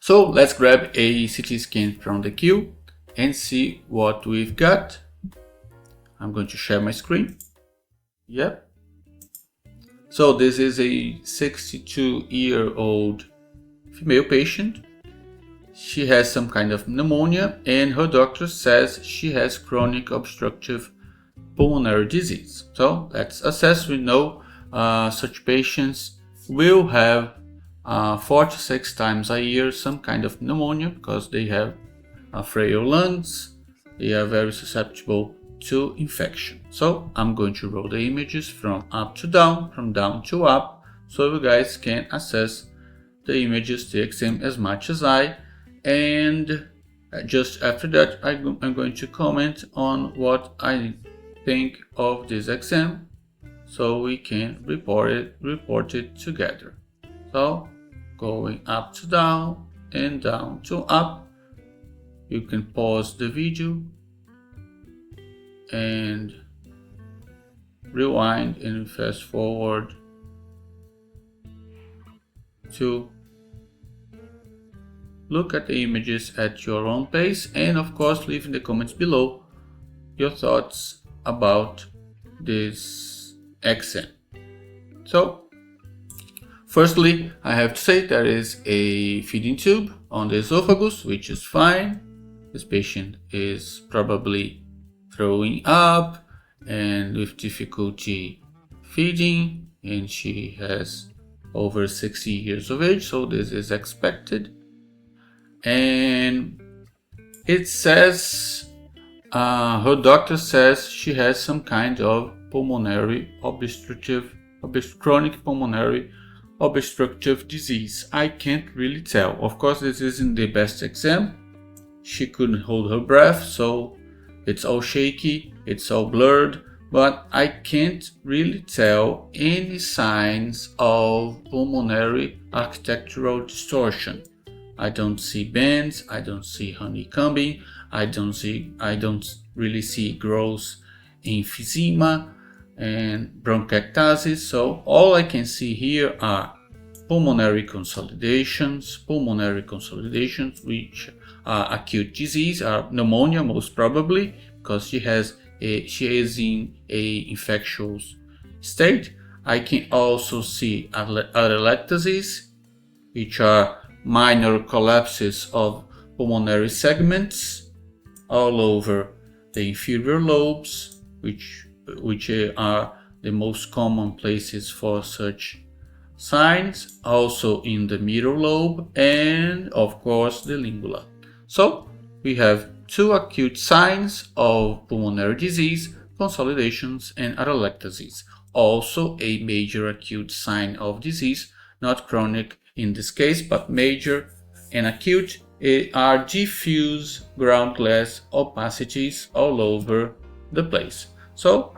So let's grab a CT scan from the queue and see what we've got. I'm going to share my screen. Yep. So this is a 62-year-old female patient. She has some kind of pneumonia and her doctor says she has chronic obstructive pulmonary disease. So let's assess. We know such patients will have 4 to 6 times a year some kind of pneumonia because they have frail lungs. They are very susceptible to infection. So I'm going to roll the images from up to down, from down to up, so you guys can assess the images, the exam as much as I. And just after that, I'm going to comment on what I think of this exam, so we can report it together. So going up to down and down to up. You can pause the video and rewind and fast forward to look at the images at your own pace, and of course leave in the comments below your thoughts about this exam. So firstly, I have to say there is a feeding tube on the esophagus, which is fine. This patient is probably throwing up and with difficulty feeding, and she has over 60 years of age, so this is expected. And it says her doctor says she has some kind of pulmonary chronic pulmonary obstructive disease. I can't really tell. Of course, this isn't the best exam. She couldn't hold her breath, so it's all shaky, it's all blurred, but I can't really tell any signs of pulmonary architectural distortion. I don't see bends, I don't see honeycombing, I don't really see growth emphysema and bronchiectasis. So all I can see here are pulmonary consolidations, which are acute disease, are pneumonia most probably, because she is in a infectious state. I can also see atelectasis, which are minor collapses of pulmonary segments all over the inferior lobes, which are the most common places for such signs, also in the middle lobe and of course the lingula. So we have 2 acute signs of pulmonary disease, consolidations and atelectasis. Also a major acute sign of disease, not chronic in this case, but major and acute, are diffuse ground glass opacities all over the place. So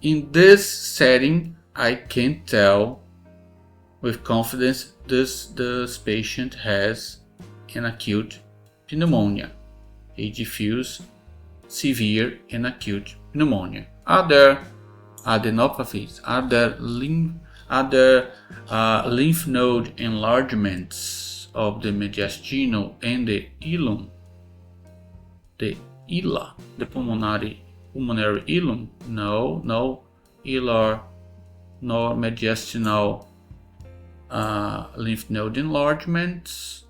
in this setting, I can tell with confidence this patient has an acute pneumonia, a diffuse, severe and acute pneumonia. Are there adenopathies? Are there lymph node enlargements of the mediastinal and the ilum, the pulmonary ilum? No ilar nor mediastinal lymph node enlargements.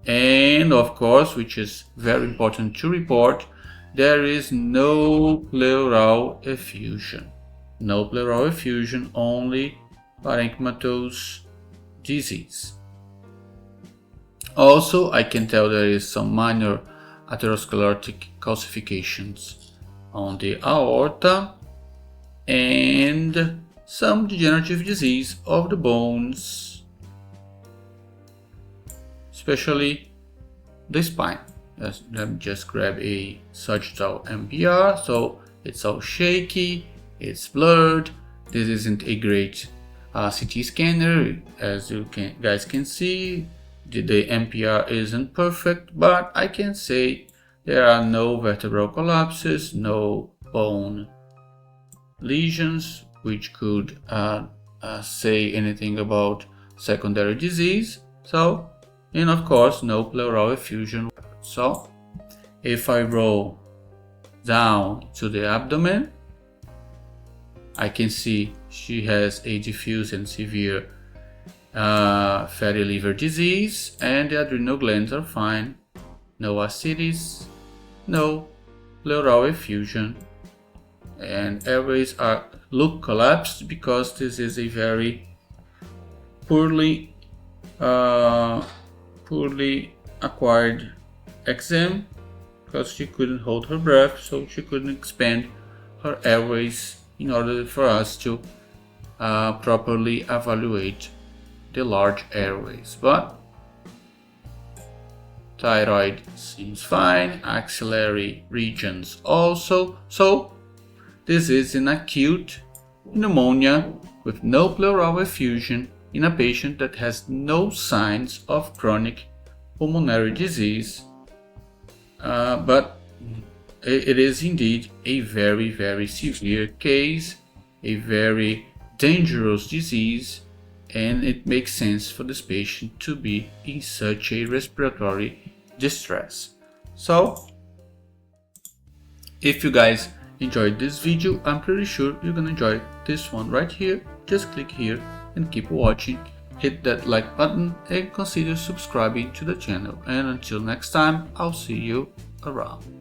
And of course, which is very important to report, there is no pleural effusion. No pleural effusion, only parenchymatous disease. Also, I can tell there is some minor atherosclerotic calcifications on the aorta and some degenerative disease of the bones, especially the spine. Let me just grab a sagittal MPR. So it's all shaky, it's blurred. This isn't a great CT scanner, as you guys can see. The MPR isn't perfect, but I can say there are no vertebral collapses, no bone lesions, which could say anything about secondary disease. So and of course no pleural effusion. So if I roll down to the abdomen, I can see she has a diffuse and severe fatty liver disease, and the adrenal glands are fine, no ascites, no pleural effusion, and airways look collapsed because this is a very poorly acquired exam, because she couldn't hold her breath, so she couldn't expand her airways in order for us to properly evaluate the large airways. But thyroid seems fine, axillary regions also, so this is an acute pneumonia with no pleural effusion in a patient that has no signs of chronic pulmonary disease, but it is indeed a very, very severe case, a very dangerous disease, and it makes sense for this patient to be in such a respiratory distress. So, if you guys enjoyed this video, I'm pretty sure you're gonna enjoy this one right here. Just click here and keep watching, hit that like button and consider subscribing to the channel, and until next time, I'll see you around.